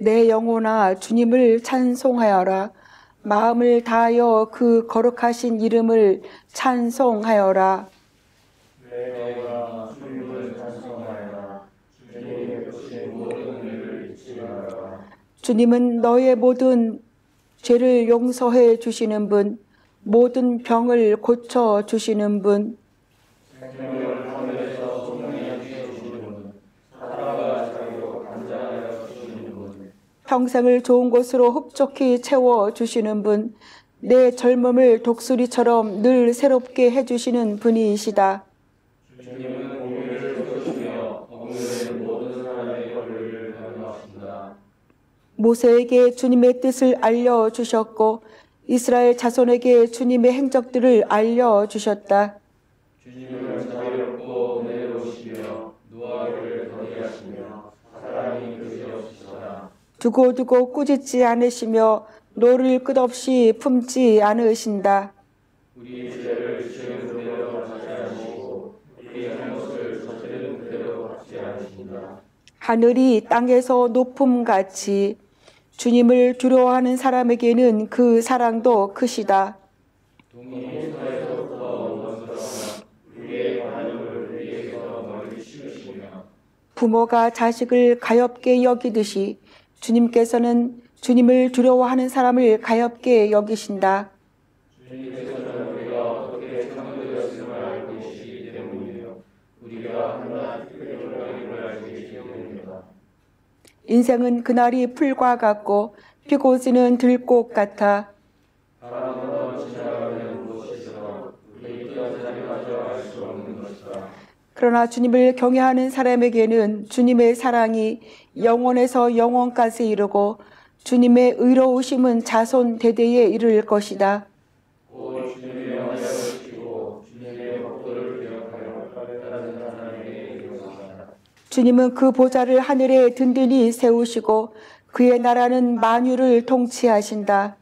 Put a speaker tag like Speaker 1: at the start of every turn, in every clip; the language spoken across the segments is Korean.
Speaker 1: 내 영혼아 주님을 찬송하여라. 마음을 다하여 그 거룩하신 이름을 찬송하여라.
Speaker 2: 내 영혼아 주님을 찬송하여라. 주님의 크신 모든 일을 잊지 말아라.
Speaker 1: 주님은 너의 모든 죄를 용서해 주시는 분, 모든 병을 고쳐 주시는 분,
Speaker 2: 생명을 하늘에서 종려해 주시는 분, 사랑과 자유로 간장하여 주시는 분,
Speaker 1: 평생을 좋은 것으로 흡족히 채워 주시는 분, 내 젊음을 독수리처럼 늘 새롭게 해주시는 분이시다.
Speaker 2: 주님은 공의를 베푸시며 억누르는 모든 사람의 권리를 변호하신다.
Speaker 1: 모세에게 주님의 뜻을 알려주셨고 이스라엘 자손에게 주님의 행적들을 알려주셨다.
Speaker 2: 주님은 자유롭고 은혜로우시며 노하기를 더디하시며 사랑이 그지없으시다.
Speaker 1: 두고두고 꾸짖지 않으시며 노를 끝없이 품지 않으신다.
Speaker 2: 우리 죄를 지은 그대로 갚지 않으시고 우리 잘못을 저지른 그대로 갚지 않으신다.
Speaker 1: 하늘이 땅에서 높음같이 주님을 두려워하는 사람에게는 그 사랑도 크시다.
Speaker 2: 동이 사에서부터 온 것처럼 우리의 관용을 우리에게서 멀리 치우시며
Speaker 1: 부모가 자식을 가엾게 여기듯이 주님께서는 주님을 두려워하는 사람을 가엾게 여기신다.
Speaker 2: 주님께서는 우리가 어떻게 창조되었음을 알고 계시기 때문이에요. 우리가 한낱 필요를 알고 계시기 때문이다.
Speaker 1: 인생은 그날이 풀과 같고 피고지는 들꽃 같아.
Speaker 2: 바람 한번 지나가는 곳이서 우리 끝까지마저 알 수 없는 것이다.
Speaker 1: 그러나 주님을 경외하는 사람에게는 주님의 사랑이 영원에서 영원까지 이르고 주님의 의로우심은 자손 대대에 이를 것이다.
Speaker 2: 곧 주님의 명령을 지키고 주님의 법도를 기억하여 따르는 사람에게 이르노라.
Speaker 1: 주님은 그 보좌를 하늘에 든든히 세우시고 그의 나라는 만유를 통치하신다.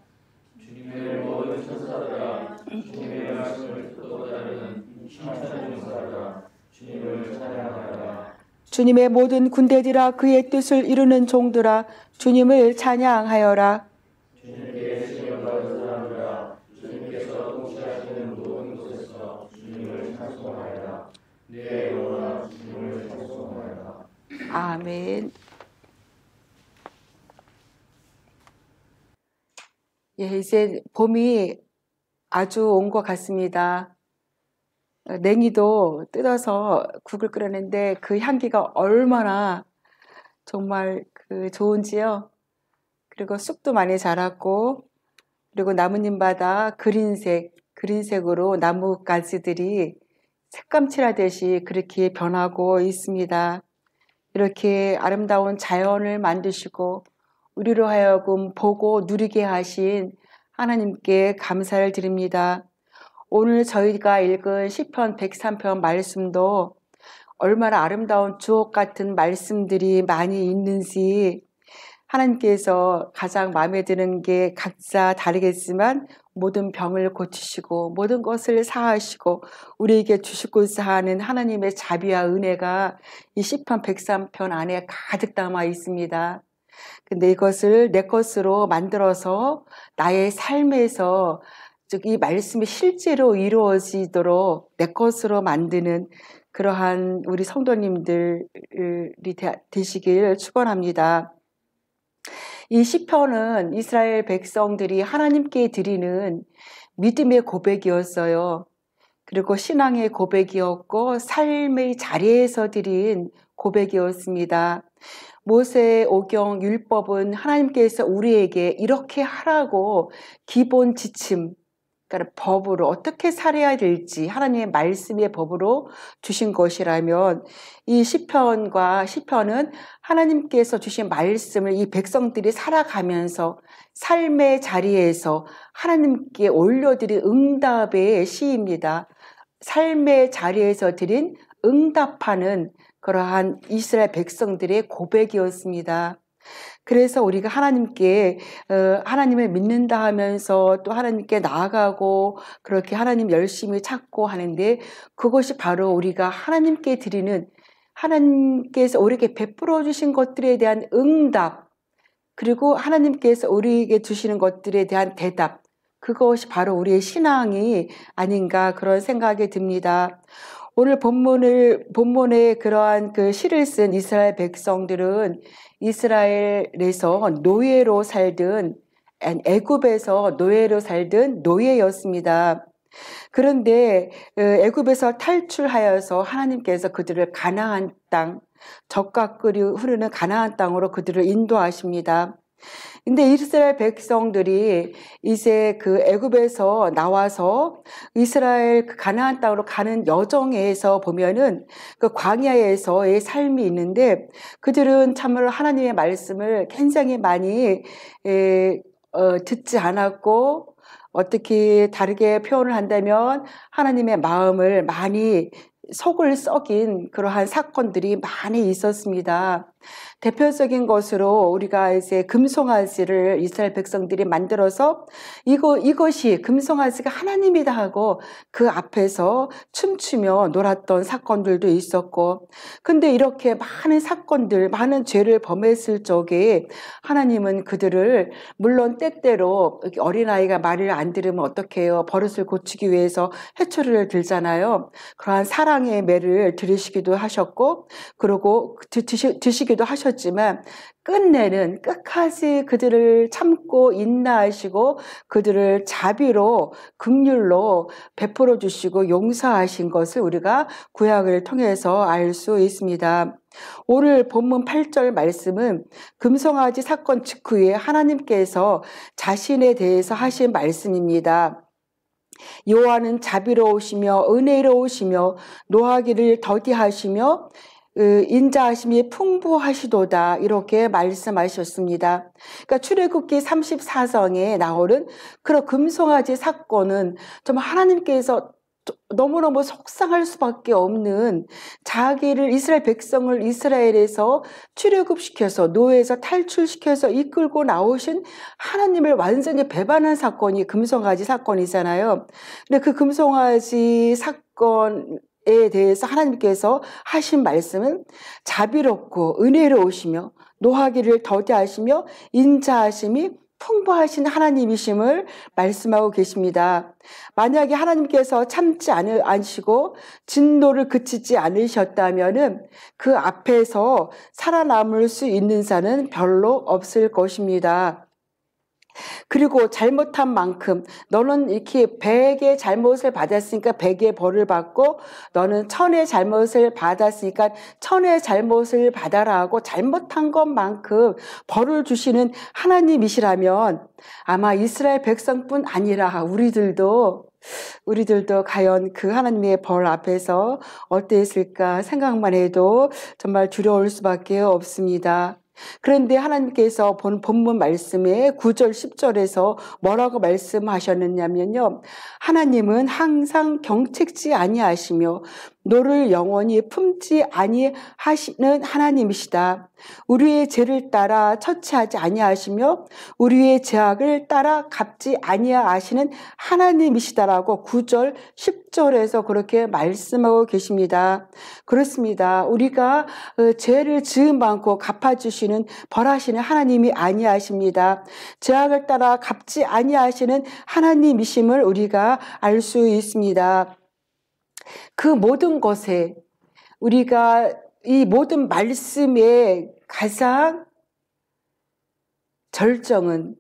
Speaker 2: 주님의 모든 천사들아 주님의 말씀을 듣고 따르는 신천중사들아 주님을 찬양하라.
Speaker 1: 주님의 모든 군대들아 그의 뜻을 이루는 종들아 주님을 찬양하여라.
Speaker 2: 주님께 신령받은 사람들아 주님께서 통치하시는 모든 곳에서 주님을 찬송하여라. 내 영혼아 주님을 찬송하여라.
Speaker 1: 아멘. 예, 이제 봄이 아주 온 것 같습니다. 냉이도 뜯어서 국을 끓였는데 그 향기가 얼마나 정말 좋은지요. 그리고 쑥도 많이 자랐고, 그리고 나뭇잎마다 그린색으로 나뭇가지들이 색감칠하듯이 그렇게 변하고 있습니다. 이렇게 아름다운 자연을 만드시고 우리로 하여금 보고 누리게 하신 하나님께 감사를 드립니다. 오늘 저희가 읽은 시편 103편 말씀도 얼마나 아름다운 주옥 같은 말씀들이 많이 있는지 하나님께서 가장 마음에 드는 게 각자 다르겠지만 모든 병을 고치시고 모든 것을 사하시고 우리에게 주시고자 하는 하나님의 자비와 은혜가 이 시편 103편 안에 가득 담아 있습니다. 근데 이것을 내 것으로 만들어서 나의 삶에서 즉 이 말씀이 실제로 이루어지도록 내 것으로 만드는 그러한 우리 성도님들이 되시길 축원합니다. 이 시편은 이스라엘 백성들이 하나님께 드리는 믿음의 고백이었어요. 그리고 신앙의 고백이었고 삶의 자리에서 드린 고백이었습니다. 모세의 오경 율법은 하나님께서 우리에게 이렇게 하라고 기본 지침, 그러니까 법으로 어떻게 살아야 될지 하나님의 말씀의 법으로 주신 것이라면 이 시편은 하나님께서 주신 말씀을 이 백성들이 살아가면서 삶의 자리에서 하나님께 올려드린 응답의 시입니다. 삶의 자리에서 드린 응답하는 그러한 이스라엘 백성들의 고백이었습니다. 그래서 우리가 하나님을 믿는다 하면서 또 하나님께 나아가고 그렇게 하나님 열심히 찾고 하는데 그것이 바로 우리가 하나님께 드리는 하나님께서 우리에게 베풀어 주신 것들에 대한 응답, 그리고 하나님께서 우리에게 주시는 것들에 대한 대답, 그것이 바로 우리의 신앙이 아닌가 그런 생각이 듭니다. 오늘 본문에 그러한 그 시를 쓴 이스라엘 백성들은 이스라엘에서 노예로 살든 애굽에서 노예로 살든 노예였습니다. 그런데 애굽에서 탈출하여서 하나님께서 그들을 가나안 땅, 젖과 꿀이 흐르는 가나안 땅으로 그들을 인도하십니다. 근데 이스라엘 백성들이 이제 그 애굽에서 나와서 이스라엘 그 가나안 땅으로 가는 여정에서 보면은 그 광야에서의 삶이 있는데 그들은 참으로 하나님의 말씀을 굉장히 많이 듣지 않았고, 어떻게 다르게 표현을 한다면 하나님의 마음을 많이 속을 썩인 그러한 사건들이 많이 있었습니다. 대표적인 것으로 우리가 이제 금송아지를 이스라엘 백성들이 만들어서 이것이 금송아지가 하나님이다 하고 그 앞에서 춤추며 놀았던 사건들도 있었고, 근데 이렇게 많은 사건들, 많은 죄를 범했을 적에 하나님은 그들을 물론 때때로 어린아이가 말을 안 들으면 어떡해요? 버릇을 고치기 위해서 해초리를 들잖아요. 그러한 사랑의 매를 들으시기도 하셨고, 그리고 드시기도 하셨지만 끝내는 끝까지 그들을 참고 인내하시고 그들을 자비로 긍휼로 베풀어 주시고 용서하신 것을 우리가 구약을 통해서 알 수 있습니다. 오늘 본문 8절 말씀은 금송아지 사건 직후에 하나님께서 자신에 대해서 하신 말씀입니다. 여호와는 자비로우시며 은혜로우시며 노하기를 더디하시며 인자하심이 풍부하시도다, 이렇게 말씀하셨습니다. 그러니까 출애굽기 34장에 나오는 그런 금송아지 사건은 정말 하나님께서 너무너무 속상할 수밖에 없는, 자기를 이스라엘 백성을 이스라엘에서 출애굽시켜서 노예에서 탈출시켜서 이끌고 나오신 하나님을 완전히 배반한 사건이 금송아지 사건이잖아요. 근데 그 금송아지 사건에 대해서 하나님께서 하신 말씀은 자비롭고 은혜로우시며 노하기를 더디하시며 인자하심이 풍부하신 하나님이심을 말씀하고 계십니다. 만약에 하나님께서 참지 않으시고 진노를 그치지 않으셨다면은 그 앞에서 살아남을 수 있는 자는 별로 없을 것입니다. 그리고 잘못한 만큼 너는 이렇게 100의 잘못을 받았으니까 100의 벌을 받고, 너는 1000의 잘못을 받았으니까 1000의 잘못을 받아라 하고 잘못한 것만큼 벌을 주시는 하나님이시라면 아마 이스라엘 백성뿐 아니라 우리들도 과연 그 하나님의 벌 앞에서 어땠을까 생각만 해도 정말 두려울 수밖에 없습니다. 그런데 하나님께서 본문 말씀에 9절 10절에서 뭐라고 말씀하셨느냐면요, 하나님은 항상 경책지 아니하시며 너를 영원히 품지 아니하시는 하나님이시다. 우리의 죄를 따라 처치하지 아니하시며 우리의 죄악을 따라 갚지 아니하시는 하나님이시다라고 9절 10절에서 그렇게 말씀하고 계십니다. 그렇습니다. 우리가 죄를 지은 많고 갚아주시는 벌하시는 하나님이 아니하십니다. 죄악을 따라 갚지 아니하시는 하나님이심을 우리가 알 수 있습니다. 그 모든 것에, 우리가 이 모든 말씀의 가장 절정은,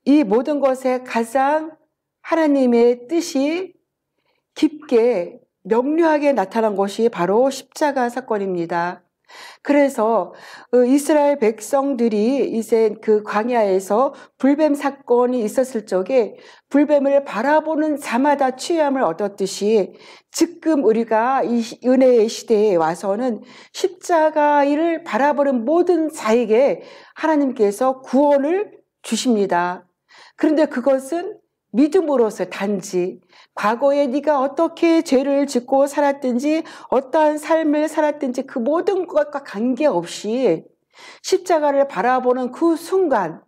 Speaker 1: 이 모든 것에 가장 하나님의 뜻이 깊게 명료하게 나타난 것이 바로 십자가 사건입니다. 그래서 이스라엘 백성들이 이제 그 광야에서 불뱀 사건이 있었을 적에 불뱀을 바라보는 자마다 취함을 얻었듯이, 지금 우리가 이 은혜의 시대에 와서는 십자가를 바라보는 모든 자에게 하나님께서 구원을 주십니다. 그런데 그것은 믿음으로서, 단지 과거에 네가 어떻게 죄를 짓고 살았든지 어떠한 삶을 살았든지 그 모든 것과 관계없이 십자가를 바라보는 그 순간,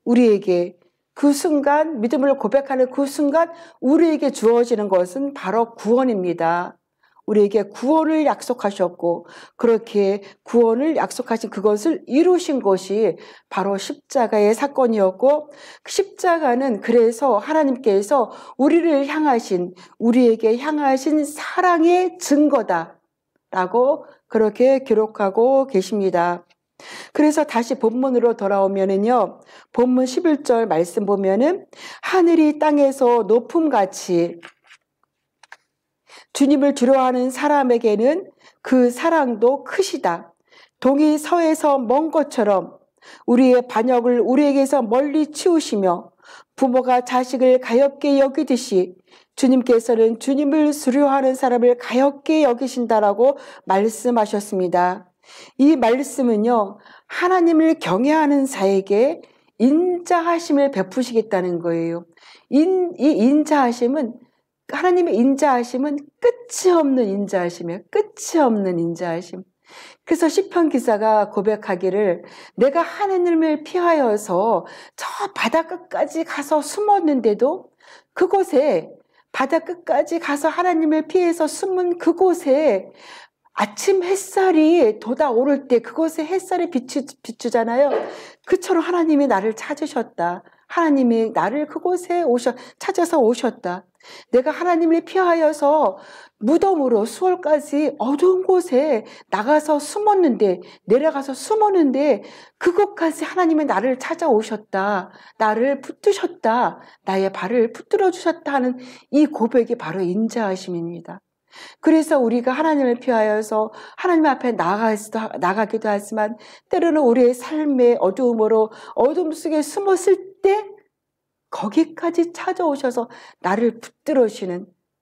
Speaker 1: 우리에게 그 순간, 믿음을 고백하는 그 순간 우리에게 주어지는 것은 바로 구원입니다. 우리에게 구원을 약속하셨고 그렇게 구원을 약속하신 그것을 이루신 것이 바로 십자가의 사건이었고 그 십자가는 그래서 하나님께서 우리에게 향하신 사랑의 증거다라고 그렇게 기록하고 계십니다. 그래서 다시 본문으로 돌아오면은요, 본문 11절 말씀 보면은 하늘이 땅에서 높음같이 주님을 두려워하는 사람에게는 그 사랑도 크시다. 동이 서에서 먼 것처럼 우리의 반역을 우리에게서 멀리 치우시며 부모가 자식을 가엾게 여기듯이 주님께서는 주님을 두려워하는 사람을 가엾게 여기신다라고 말씀하셨습니다. 이 말씀은요, 하나님을 경외하는 자에게 인자하심을 베푸시겠다는 거예요. 이 인자하심은, 하나님의 인자하심은 끝이 없는 인자하심이에요. 끝이 없는 인자하심. 그래서 시편 기사가 고백하기를 내가 하나님을 피하여서 저 바다 끝까지 가서 숨었는데도 그곳에 바다 끝까지 가서 하나님을 피해서 숨은 그곳에 아침 햇살이 돋아오를 때 그곳에 햇살이 비추잖아요. 그처럼 하나님이 나를 찾으셨다. 하나님이 나를 그곳에 찾아서 오셨다. 내가 하나님을 피하여서 무덤으로 수월까지 어두운 곳에 나가서 내려가서 숨었는데 그곳까지 하나님이 나를 찾아오셨다. 나를 붙드셨다. 나의 발을 붙들어 주셨다 하는 이 고백이 바로 인자하심입니다. 그래서 우리가 하나님을 피하여서 하나님 앞에 나가기도 하지만 때로는 우리의 삶의 어둠 속에 숨었을 때 거기까지 찾아오셔서 나를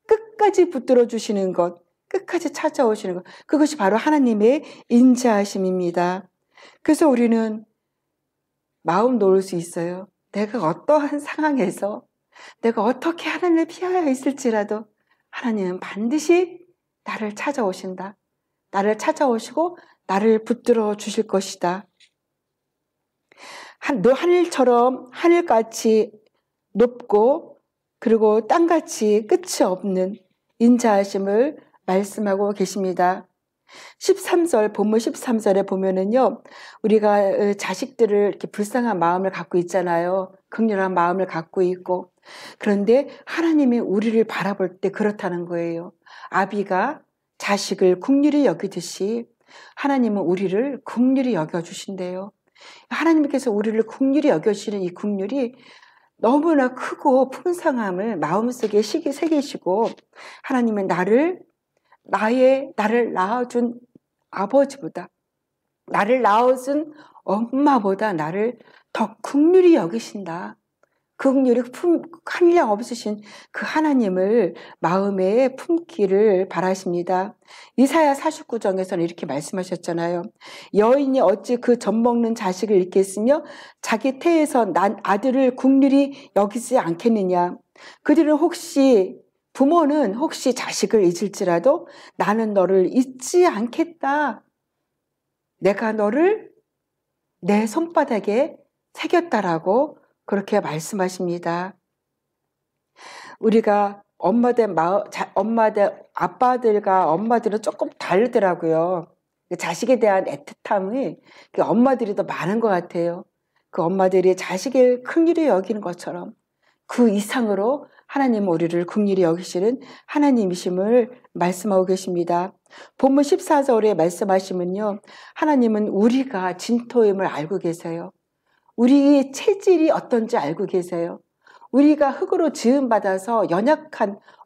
Speaker 1: 끝까지 붙들어 주시는 것, 끝까지 찾아오시는 것, 그것이 바로 하나님의 인자하심입니다. 그래서 우리는 마음 놓을 수 있어요. 내가 어떠한 상황에서 내가 어떻게 하나님을 피하여 있을지라도 하나님은 반드시 나를 찾아오신다. 나를 찾아오시고 나를 붙들어 주실 것이다. 하늘같이 높고 그리고 땅같이 끝이 없는 인자하심을 말씀하고 계십니다. 13절, 본문 13절에 보면은요, 우리가 자식들을 이렇게 불쌍한 마음을 갖고 있잖아요. 긍휼한 마음을 갖고 있고. 그런데 하나님이 우리를 바라볼 때 그렇다는 거예요. 아비가 자식을 긍휼히 여기듯이 하나님은 우리를 긍휼히 여겨주신대요. 하나님께서 우리를 긍휼히 여겨주시는 이 긍휼이 너무나 크고 풍성함을 마음속에 새기시고 하나님은 나를 낳아준 아버지보다, 나를 낳아준 엄마보다 나를 더 긍휼히 여기신다. 그 긍휼이 한량 없으신 그 하나님을 마음에 품기를 바라십니다. 이사야 49장에서는 이렇게 말씀하셨잖아요. 여인이 어찌 그 젖먹는 자식을 잃겠으며 자기 태에서 난 아들을 긍휼히 여기지 않겠느냐. 부모는 혹시 자식을 잊을지라도 나는 너를 잊지 않겠다. 내가 너를 내 손바닥에 새겼다라고 그렇게 말씀하십니다. 우리가 아빠들과 엄마들은 조금 다르더라고요. 자식에 대한 애틋함이 엄마들이 더 많은 것 같아요. 그 엄마들이 자식을 긍휼히 여기는 것처럼 그 이상으로 하나님은 우리를 긍휼히 여기시는 하나님이심을 말씀하고 계십니다. 본문 14절에 말씀하시면요, 하나님은 우리가 진토임을 알고 계세요. 우리의 체질이 어떤지 알고 계세요. 우리가 흙으로 지음받아서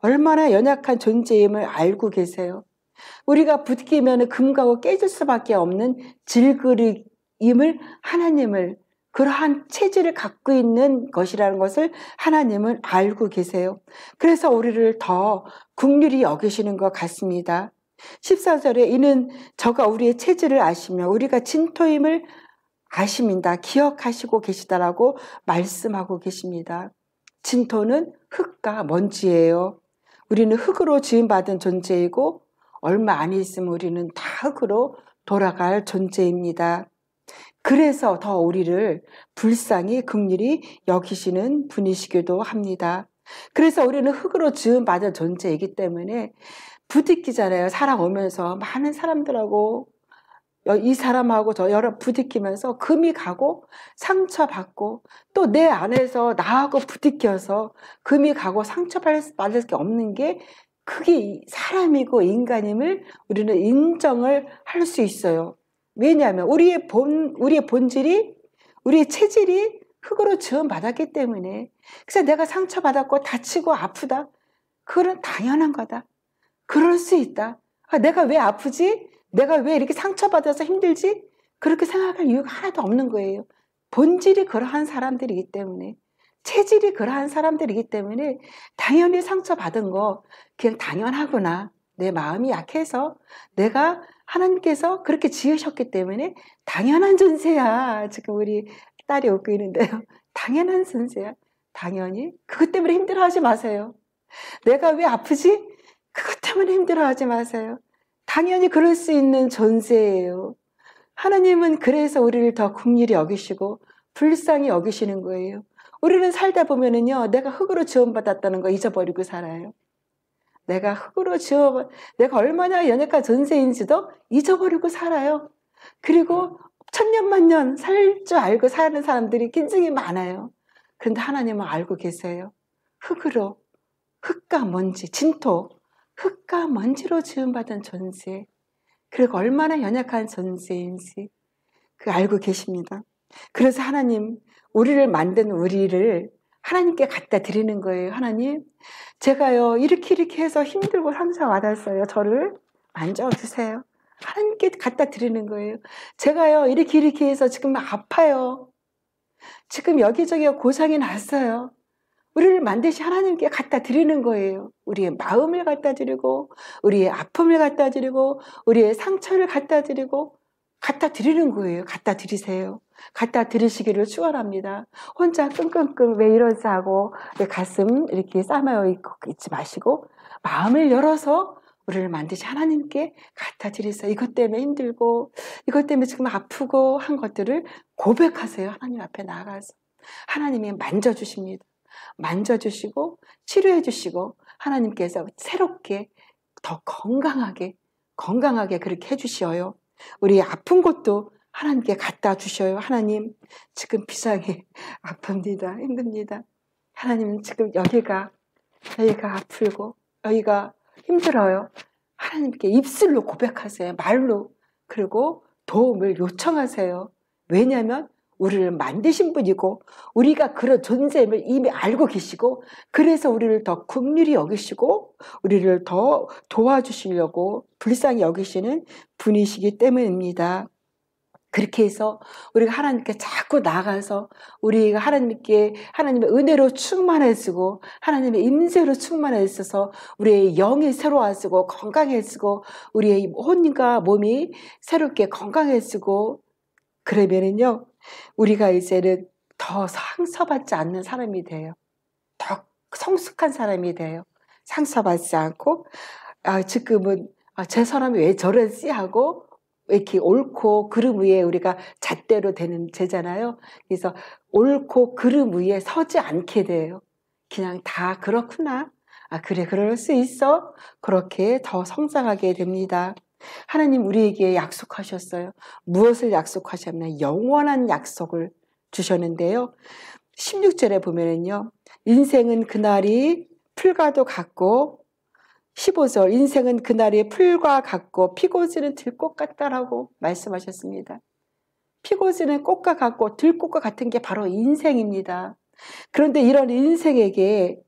Speaker 1: 얼마나 연약한 존재임을 알고 계세요. 우리가 부딪히면 금가고 깨질 수밖에 없는 질그릇임을 그러한 체질을 갖고 있는 것이라는 것을 하나님은 알고 계세요. 그래서 우리를 더 긍휼히 여기시는 것 같습니다. 14절에 이는 저가 우리의 체질을 아시며 우리가 진토임을 아십니다. 기억하시고 계시다라고 말씀하고 계십니다. 진토는 흙과 먼지예요. 우리는 흙으로 지음받은 존재이고 얼마 안 있으면 우리는 다 흙으로 돌아갈 존재입니다. 그래서 더 우리를 불쌍히 긍휼히 여기시는 분이시기도 합니다. 그래서 우리는 흙으로 지음받은 존재이기 때문에 부딪히잖아요. 살아오면서 많은 사람들하고 이 사람하고 저 여러 부딪히면서 금이 가고 상처받고 또 내 안에서 나하고 부딪혀서 금이 가고 상처받을 게 없는 게 그게 사람이고 인간임을 우리는 인정을 할 수 있어요. 왜냐하면 우리의 본질이 우리의 체질이 흙으로 지음받았기 때문에. 그래서 내가 상처받았고 다치고 아프다. 그건 당연한 거다. 그럴 수 있다. 내가 왜 아프지? 내가 왜 이렇게 상처받아서 힘들지? 그렇게 생각할 이유가 하나도 없는 거예요. 본질이 그러한 사람들이기 때문에, 체질이 그러한 사람들이기 때문에 당연히 상처받은 거 그냥 당연하구나. 내 마음이 약해서 내가 하나님께서 그렇게 지으셨기 때문에 당연한 존재야. 지금 우리 딸이 웃고 있는데요. 당연한 존재야. 당연히. 그것 때문에 힘들어하지 마세요. 내가 왜 아프지? 그것 때문에 힘들어하지 마세요. 당연히 그럴 수 있는 존재예요. 하나님은 그래서 우리를 더 긍휼히 여기시고 불쌍히 여기시는 거예요. 우리는 살다 보면은요, 내가 흙으로 지음받았다는 거 잊어버리고 살아요. 내가 내가 얼마나 연약한 존재인지도 잊어버리고 살아요. 그리고 천년만년 살 줄 알고 사는 사람들이 굉장히 많아요. 그런데 하나님은 알고 계세요. 흙과 먼지, 진토, 흙과 먼지로 지음받은 존재, 그리고 얼마나 연약한 존재인지 알고 계십니다. 그래서 하나님, 우리를 만든 우리를 하나님께 갖다 드리는 거예요. 하나님, 제가요 이렇게 해서 힘들고 상처받았어요. 저를 만져주세요. 하나님께 갖다 드리는 거예요. 제가요 이렇게 해서 지금 아파요. 지금 여기저기 고장이 났어요. 우리를 만드신 하나님께 갖다 드리는 거예요. 우리의 마음을 갖다 드리고, 우리의 아픔을 갖다 드리고, 우리의 상처를 갖다 드리고, 갖다 드리는 거예요. 갖다 드리세요. 갖다 드리시기를 축원합니다. 혼자 끙끙끙 왜 이러지 하고 내 가슴 이렇게 싸매어 있지 마시고 마음을 열어서 우리를 만드신 하나님께 갖다 드리세요. 이것 때문에 힘들고 이것 때문에 지금 아프고 한 것들을 고백하세요. 하나님 앞에 나아가서. 하나님이 만져주십니다. 만져주시고 치료해 주시고 하나님께서 새롭게 더 건강하게 그렇게 해주셔요. 우리 아픈 곳도 하나님께 갖다 주셔요. 하나님, 지금 비상에 아픕니다. 힘듭니다. 하나님, 지금 여기가 아프고 여기가 힘들어요. 하나님께 입술로 고백하세요. 말로. 그리고 도움을 요청하세요. 왜냐하면 우리를 만드신 분이고 우리가 그런 존재임을 이미 알고 계시고 그래서 우리를 더 긍휼히 여기시고 우리를 더 도와주시려고 불쌍히 여기시는 분이시기 때문입니다. 그렇게 해서 우리가 하나님께 자꾸 나가서 우리가 하나님의 은혜로 충만해지고 하나님의 임재로 충만해져서 우리의 영이 새로워지고 건강해지고 우리의 혼과 몸이 새롭게 건강해지고 그러면은요 우리가 이제는 더 상처받지 않는 사람이 돼요. 더 성숙한 사람이 돼요. 상처받지 않고 지금은 제 사람이 왜 저러지 하고 이렇게 옳고 그름 위에 우리가 잣대로 되는 죄잖아요. 그래서 옳고 그름 위에 서지 않게 돼요. 그냥 다 그렇구나. 그래 그럴 수 있어. 그렇게 더 성장하게 됩니다. 하나님 우리에게 약속하셨어요. 무엇을 약속하셨나요? 영원한 약속을 주셨는데요. 16절에 보면은요. 인생은 그날이 풀과도 같고 15절 인생은 그날이 풀과 같고 피고지는 들꽃 같다라고 말씀하셨습니다. 피고지는 꽃과 같고 들꽃과 같은 게 바로 인생입니다. 그런데 이런 인생에게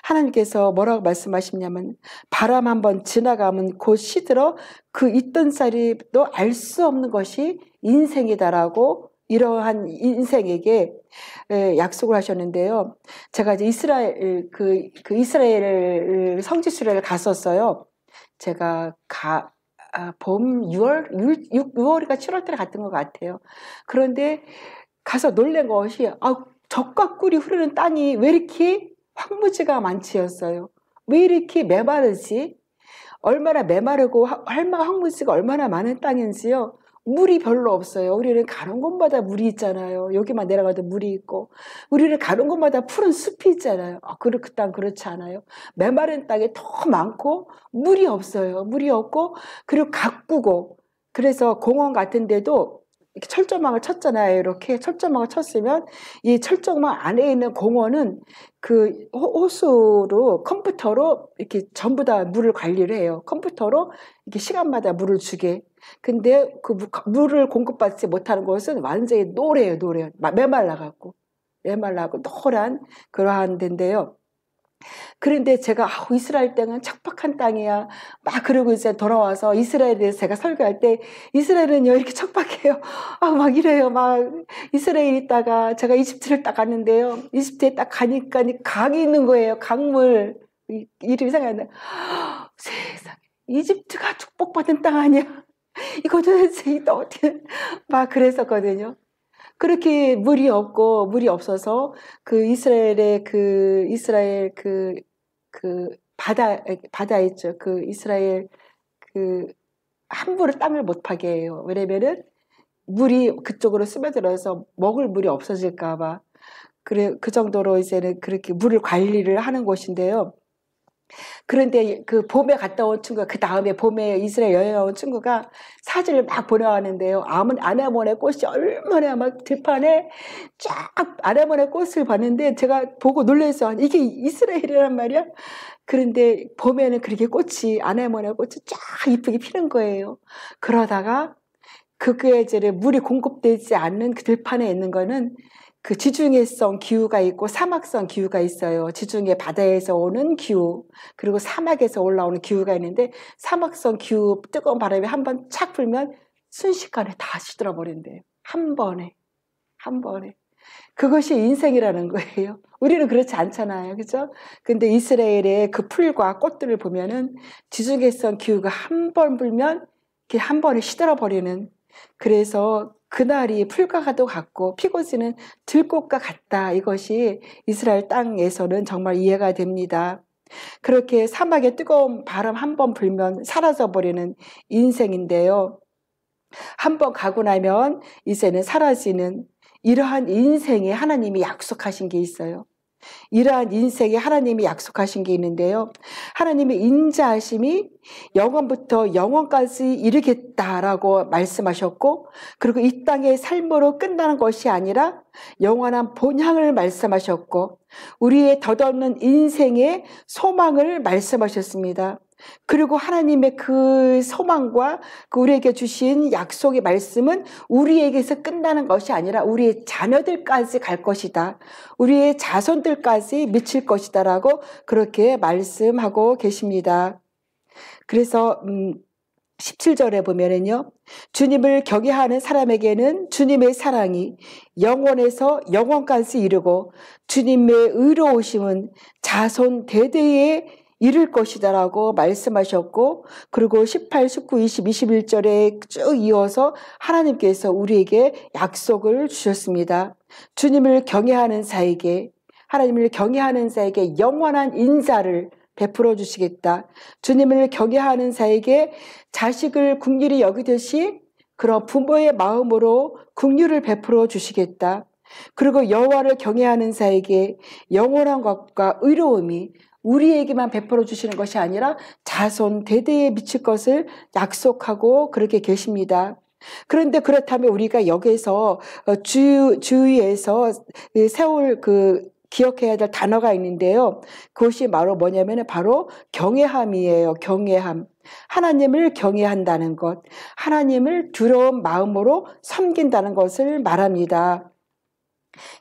Speaker 1: 하나님께서 뭐라고 말씀하시냐면 바람 한번 지나가면 곧 시들어 그 있던 자리도 알 수 없는 것이 인생이다라고 이러한 인생에게 약속을 하셨는데요. 제가 이제 이스라엘 성지 수련을 갔었어요. 제가 봄 6월인가 7월달에 갔던 것 같아요. 그런데 가서 놀란 것이 젖과 꿀이 흐르는 땅이 왜 이렇게 황무지가 많지였어요. 왜 이렇게 메마르지? 얼마나 메마르고 황무지가 얼마나 많은 땅인지요. 물이 별로 없어요. 우리는 가는 곳마다 물이 있잖아요. 여기만 내려가도 물이 있고, 우리는 가는 곳마다 푸른 숲이 있잖아요. 그 땅 그렇지 않아요. 메마른 땅에 더 많고 물이 없어요. 물이 없고, 그리고 가꾸고, 그래서 공원 같은 데도 이렇게 철조망을 쳤잖아요. 이렇게 철조망을 쳤으면 이 철조망 안에 있는 공원은 그 호수로 컴퓨터로 이렇게 전부 다 물을 관리를 해요. 컴퓨터로 이렇게 시간마다 물을 주게. 근데 그 물을 공급받지 못하는 곳은 완전히 노래요, 노래. 메말라갖고 노란 그러한 데인데요. 그런데 제가 이스라엘 땅은 척박한 땅이야 막 그러고 이제 돌아와서 이스라엘에 대해서 제가 설교할 때 이스라엘은요 이렇게 척박해요. 막 이래요. 막 이스라엘 있다가 제가 이집트를 딱 갔는데요. 이집트에 딱 가니까 강이 있는 거예요. 강물. 이름이 생각이 안 나요. 세상에 이집트가 축복받은 땅 아니야? 이거 도대체 어떻게 막 그랬었거든요. 그렇게 물이 없고 물이 없어서 그 이스라엘의 그 바다 있죠. 그 이스라엘 그 함부로 땅을 못 파게 해요. 왜냐면은 물이 그쪽으로 스며들어서 먹을 물이 없어질까 봐. 그래 그 정도로 이제는 그렇게 물을 관리를 하는 곳인데요. 그런데 그 봄에 갔다 온 친구가 그 다음에 봄에 이스라엘 여행 온 친구가 사진을 막 보내왔는데요. 아네모네 꽃이 얼마나 막 들판에 쫙 아네모네 꽃을 봤는데 제가 보고 놀랐어요. 이게 이스라엘이란 말이야? 그런데 봄에는 그렇게 아네모네 꽃이 쫙 이쁘게 피는 거예요. 그러다가 그게 이제 물이 공급되지 않는 그 들판에 있는 거는 그 지중해성 기후가 있고 사막성 기후가 있어요. 지중해 바다에서 오는 기후, 그리고 사막에서 올라오는 기후가 있는데 사막성 기후 뜨거운 바람이 한번 착 불면 순식간에 다 시들어 버린대요. 한 번에. 그것이 인생이라는 거예요. 우리는 그렇지 않잖아요. 그죠? 근데 이스라엘의 그 풀과 꽃들을 보면은 지중해성 기후가 한 번 불면 한 번에 시들어 버리는, 그래서 그날이 풀과도 같고 피고 지는 들꽃과 같다. 이것이 이스라엘 땅에서는 정말 이해가 됩니다. 그렇게 사막에 뜨거운 바람 한 번 불면 사라져버리는 인생인데요. 한 번 가고 나면 이제는 사라지는 이러한 인생에 하나님이 약속하신 게 있어요. 이러한 인생에 하나님이 약속하신 게 있는데요. 하나님의 인자하심이 영원부터 영원까지 이르겠다라고 말씀하셨고, 그리고 이 땅의 삶으로 끝나는 것이 아니라 영원한 본향을 말씀하셨고, 우리의 덧없는 인생의 소망을 말씀하셨습니다. 그리고 하나님의 그 소망과 그 우리에게 주신 약속의 말씀은 우리에게서 끝나는 것이 아니라 우리의 자녀들까지 갈 것이다. 우리의 자손들까지 미칠 것이다 라고 그렇게 말씀하고 계십니다. 그래서 17절에 보면은요, 주님을 경외하는 사람에게는 주님의 사랑이 영원에서 영원까지 이르고 주님의 의로우심은 자손 대대에 이룰 것이다 라고 말씀하셨고, 그리고 18, 19, 20, 21절에 쭉 이어서 하나님께서 우리에게 약속을 주셨습니다. 주님을 경외하는 자에게, 하나님을 경외하는 자에게 영원한 인자를 베풀어 주시겠다. 주님을 경외하는 자에게 자식을 긍휼히 여기듯이 그런 부모의 마음으로 긍휼을 베풀어 주시겠다. 그리고 여호와를 경외하는 자에게 영원한 것과 의로움이 우리에게만 베풀어 주시는 것이 아니라 자손 대대에 미칠 것을 약속하고 그렇게 계십니다. 그런데 그렇다면 우리가 여기서 주위에서 세울 기억해야 될 단어가 있는데요. 그것이 바로 뭐냐면 바로 경외함이에요. 경외함. 하나님을 경외한다는 것, 하나님을 두려운 마음으로 섬긴다는 것을 말합니다.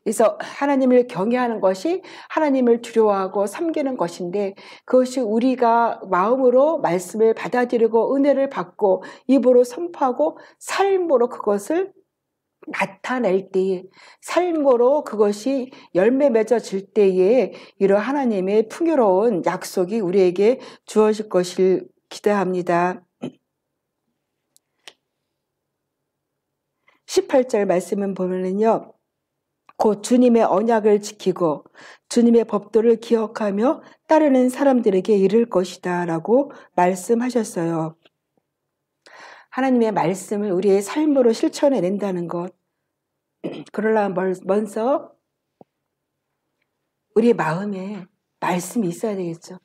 Speaker 1: 그래서 하나님을 경외하는 것이 하나님을 두려워하고 섬기는 것인데, 그것이 우리가 마음으로 말씀을 받아들이고 은혜를 받고 입으로 선포하고 삶으로 그것을 나타낼 때에, 삶으로 그것이 열매 맺어질 때에 이런 하나님의 풍요로운 약속이 우리에게 주어질 것을 기대합니다. 18절 말씀을 보면은요, 곧 주님의 언약을 지키고 주님의 법도를 기억하며 따르는 사람들에게 이를 것이다 라고 말씀하셨어요. 하나님의 말씀을 우리의 삶으로 실천해낸다는 것. 그러려면 먼저 우리의 마음에 말씀이 있어야 되겠죠.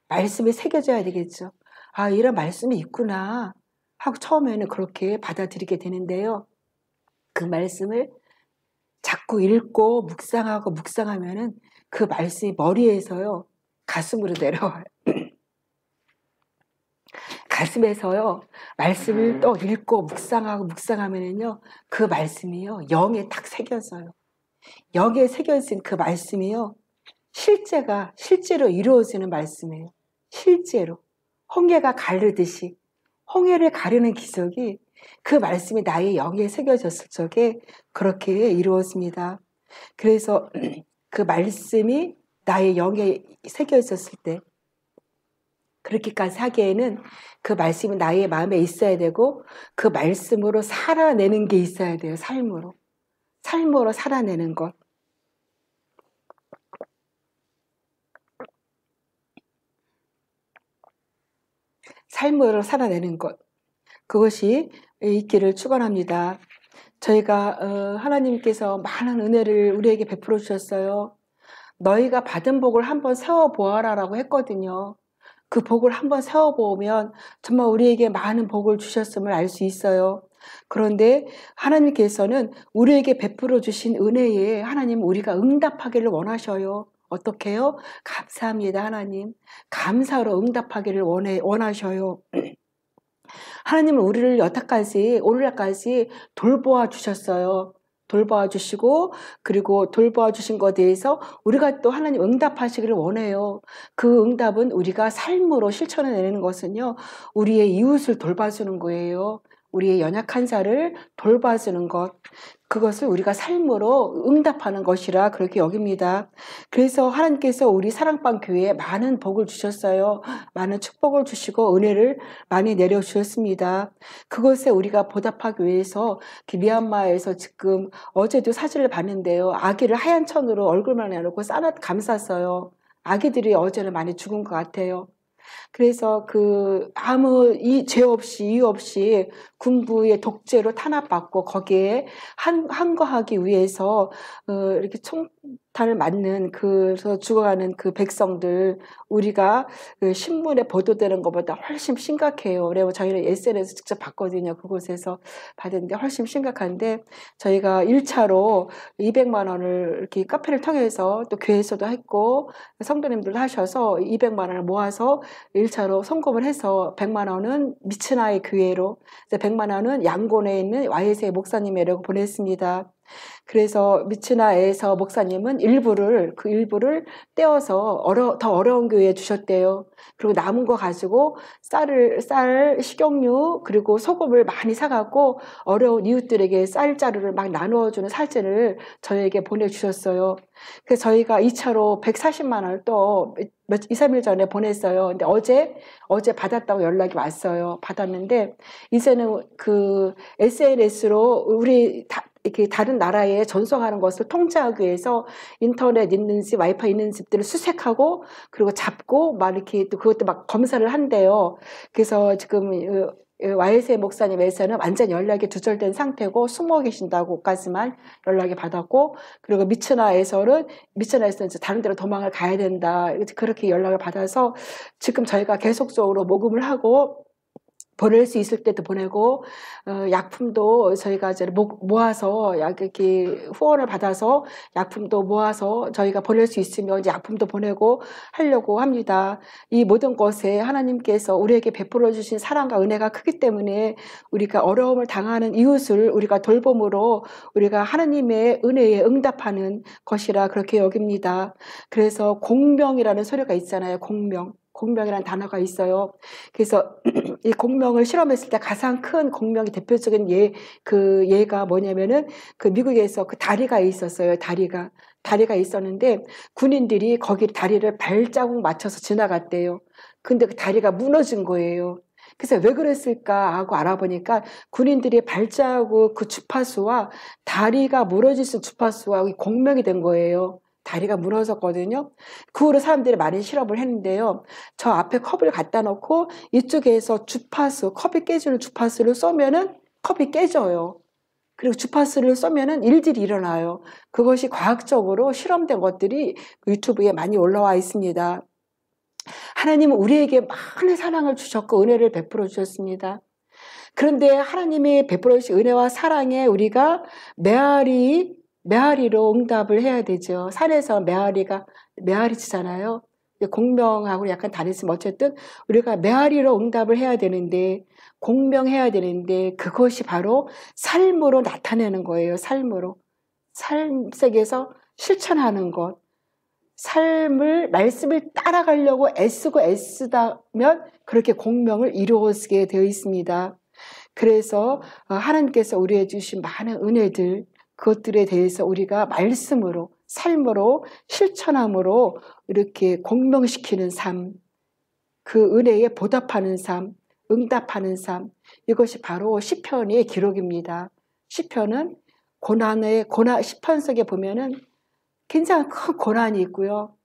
Speaker 1: 말씀이 새겨져야 되겠죠. 아, 이런 말씀이 있구나 하고 처음에는 그렇게 받아들이게 되는데요. 그 말씀을 자꾸 읽고 묵상하면은 그 말씀이 머리에서요 가슴으로 내려와요. 가슴에서요 말씀을 또 읽고 묵상하면은요 그 말씀이요 영에 딱 새겨져요. 영에 새겨진 그 말씀이요 실제로 이루어지는 말씀이에요. 실제로 홍해가 가르듯이 홍해를 가르는 기적이 그 말씀이 나의 영에 새겨졌을 적에 그렇게 이루어집니다. 그래서 그 말씀이 나의 영에 새겨졌을 때 그렇게까지 하기에는 그 말씀이 나의 마음에 있어야 되고 그 말씀으로 살아내는 게 있어야 돼요. 삶으로 살아내는 것. 삶으로 살아내는 것. 그것이 있기를 축원합니다. 저희가 하나님께서 많은 은혜를 우리에게 베풀어 주셨어요. 너희가 받은 복을 한번 세워보아라라고 했거든요. 그 복을 한번 세워보면 정말 우리에게 많은 복을 주셨음을 알 수 있어요. 그런데 하나님께서는 우리에게 베풀어 주신 은혜에 하나님 우리가 응답하기를 원하셔요. 어떻게 해요? 감사합니다 하나님. 감사로 응답하기를 원하셔요. 하나님은 우리를 여태까지 오늘날까지 돌보아 주셨어요. 돌보아 주시고 그리고 돌보아 주신 것에 대해서 우리가 또 하나님 응답하시기를 원해요. 그 응답은 우리가 삶으로 실천해내는 것은요. 우리의 이웃을 돌봐주는 거예요. 우리의 연약한 자를 돌봐주는 것. 그것을 우리가 삶으로 응답하는 것이라 그렇게 여깁니다. 그래서 하나님께서 우리 사랑방 교회에 많은 복을 주셨어요. 많은 축복을 주시고 은혜를 많이 내려주셨습니다. 그것에 우리가 보답하기 위해서 미얀마에서 지금 어제도 사진을 봤는데요. 아기를 하얀 천으로 얼굴만 내놓고 감쌌어요. 아기들이 어제는 많이 죽은 것 같아요. 그래서 아무 죄 없이 이유 없이 군부의 독재로 탄압받고 거기에 항거하기 위해서 이렇게 총탄을 맞는 그래서 죽어가는 그 백성들 우리가 그 신문에 보도되는 것보다 훨씬 심각해요. 그래서 저희는 SNS 직접 봤거든요. 그곳에서 봤는데 훨씬 심각한데 저희가 1차로 200만 원을 이렇게 카페를 통해서 또 교회에서도 했고 성도님들도 하셔서 200만 원을 모아서 1차로 송금을 해서 100만 원은 미츠나의 교회로 100만 원은 양곤에 있는 YS의 목사님에게 보냈습니다. 그래서 미츠나에서 목사님은 그 일부를 떼어서 더 어려운 교회에 주셨대요. 그리고 남은 거 가지고 쌀, 식용유 그리고 소금을 많이 사갖고 어려운 이웃들에게 쌀자루를 막 나누어주는 사진을 저희에게 보내주셨어요. 그래서 저희가 2차로 140만 원을 또 2, 3일 전에 보냈어요. 근데 어제 받았다고 연락이 왔어요. 받았는데 이제는 그 SNS로 이렇게 다른 나라에 전송하는 것을 통제하기 위해서 인터넷 있는지 와이파이 있는 집들을 수색하고 그리고 잡고 막 이렇게 또 그것도 막 검사를 한대요. 그래서 지금 YS의 목사님에서는 완전 연락이 두절된 상태고 숨어 계신다고까지만 연락이 받았고 그리고 미츠나에서는 이제 다른 데로 도망을 가야 된다 그렇게 연락을 받아서 지금 저희가 계속적으로 모금을 하고 보낼 수 있을 때도 보내고 약품도 저희가 이제 모아서 이렇게 후원을 받아서 약품도 모아서 저희가 보낼 수 있으면 이제 약품도 보내고 하려고 합니다. 이 모든 것에 하나님께서 우리에게 베풀어 주신 사랑과 은혜가 크기 때문에 우리가 어려움을 당하는 이웃을 우리가 돌봄으로 우리가 하나님의 은혜에 응답하는 것이라 그렇게 여깁니다. 그래서 공명이라는 소리가 있잖아요. 공명이라는 단어가 있어요. 그래서 이 공명을 실험했을 때 가장 큰 공명이 대표적인 예가 뭐냐면은 그 미국에서 그 다리가 있었어요. 다리가 있었는데 군인들이 거기 다리를 발자국 맞춰서 지나갔대요. 근데 그 다리가 무너진 거예요. 그래서 왜 그랬을까 하고 알아보니까 군인들이 발자국 그 주파수와 다리가 무너질 수 주파수와 공명이 된 거예요. 다리가 무너졌거든요. 그 후로 사람들이 많이 실험을 했는데요. 저 앞에 컵을 갖다 놓고 이쪽에서 주파수, 컵이 깨지는 주파수를 쏘면은 컵이 깨져요. 그리고 주파수를 쏘면은 일들이 일어나요. 그것이 과학적으로 실험된 것들이 유튜브에 많이 올라와 있습니다. 하나님은 우리에게 많은 사랑을 주셨고 은혜를 베풀어 주셨습니다. 그런데 하나님이 베풀어 주신 은혜와 사랑에 우리가 메아리로 응답을 해야 되죠. 산에서 메아리 치잖아요. 공명하고 약간 다르지만 어쨌든 우리가 메아리로 응답을 해야 되는데, 공명해야 되는데, 그것이 바로 삶으로 나타내는 거예요. 삶으로. 삶 속에서 실천하는 것. 말씀을 따라가려고 애쓰다면 그렇게 공명을 이루어지게 되어 있습니다. 그래서 하나님께서 우리에게 주신 많은 은혜들, 그것들에 대해서 우리가 말씀으로, 삶으로, 실천함으로 이렇게 공명시키는 삶, 그 은혜에 보답하는 삶, 응답하는 삶, 이것이 바로 시편의 기록입니다. 시편은 시편 속에 보면은 굉장히 큰 고난이 있고요.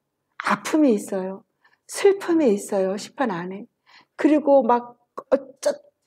Speaker 1: 아픔이 있어요. 슬픔이 있어요. 시편 안에. 그리고 막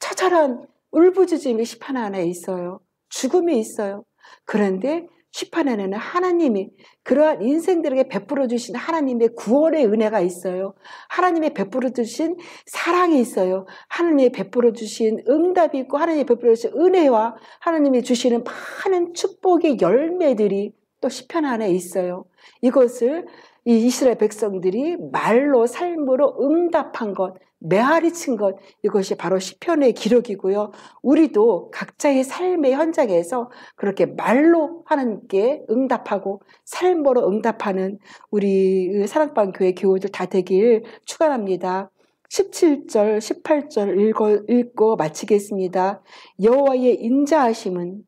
Speaker 1: 처절한 울부짖음이 시편 안에 있어요. 죽음이 있어요. 그런데 시편에는 하나님이 그러한 인생들에게 베풀어 주신 하나님의 구원의 은혜가 있어요. 하나님의 베풀어 주신 사랑이 있어요. 하나님이 베풀어 주신 응답이 있고 하나님이 베풀어 주신 은혜와 하나님이 주시는 많은 축복의 열매들이 또 시편 안에 있어요. 이것을 이 이스라엘 백성들이 말로 삶으로 응답한 것, 메아리친 것, 이것이 바로 시편의 기록이고요. 우리도 각자의 삶의 현장에서 그렇게 말로 하나님께 응답하고 삶으로 응답하는 우리 사랑방 교회 교우들 다 되길 축원합니다. 17절, 18절 읽고 마치겠습니다. 여호와의 인자하심은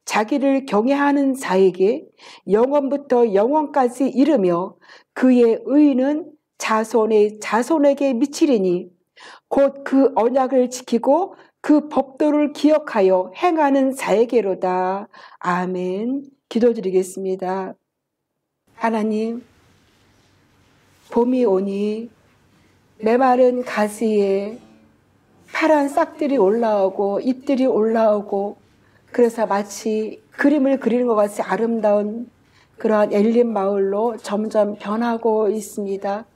Speaker 1: 자기를 경외하는 자에게 영원부터 영원까지 이르며 그의 의는 자손에게 미치리니 곧 그 언약을 지키고 그 법도를 기억하여 행하는 자에게로다. 아멘. 기도드리겠습니다. 하나님, 봄이 오니 메마른 가지에 파란 싹들이 올라오고 잎들이 올라오고, 그래서 마치 그림을 그리는 것 같이 아름다운 그러한 엘림 마을로 점점 변하고 있습니다.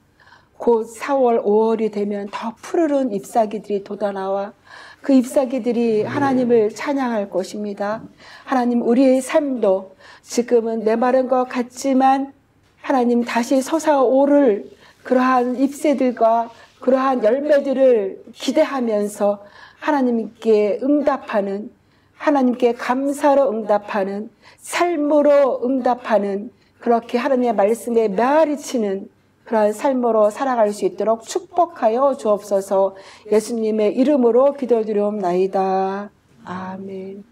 Speaker 1: 곧 4월, 5월이 되면 더 푸르른 잎사귀들이 돋아나와 그 잎사귀들이 하나님을 찬양할 것입니다. 하나님, 우리의 삶도 지금은 메마른 것 같지만 하나님 다시 솟아오를 그러한 잎새들과 그러한 열매들을 기대하면서 하나님께 응답하는, 하나님께 감사로 응답하는, 삶으로 응답하는, 그렇게 하나님의 말씀에 메아리치는 그러한 삶으로 살아갈 수 있도록 축복하여 주옵소서. 예수님의 이름으로 기도드리옵나이다. 아멘.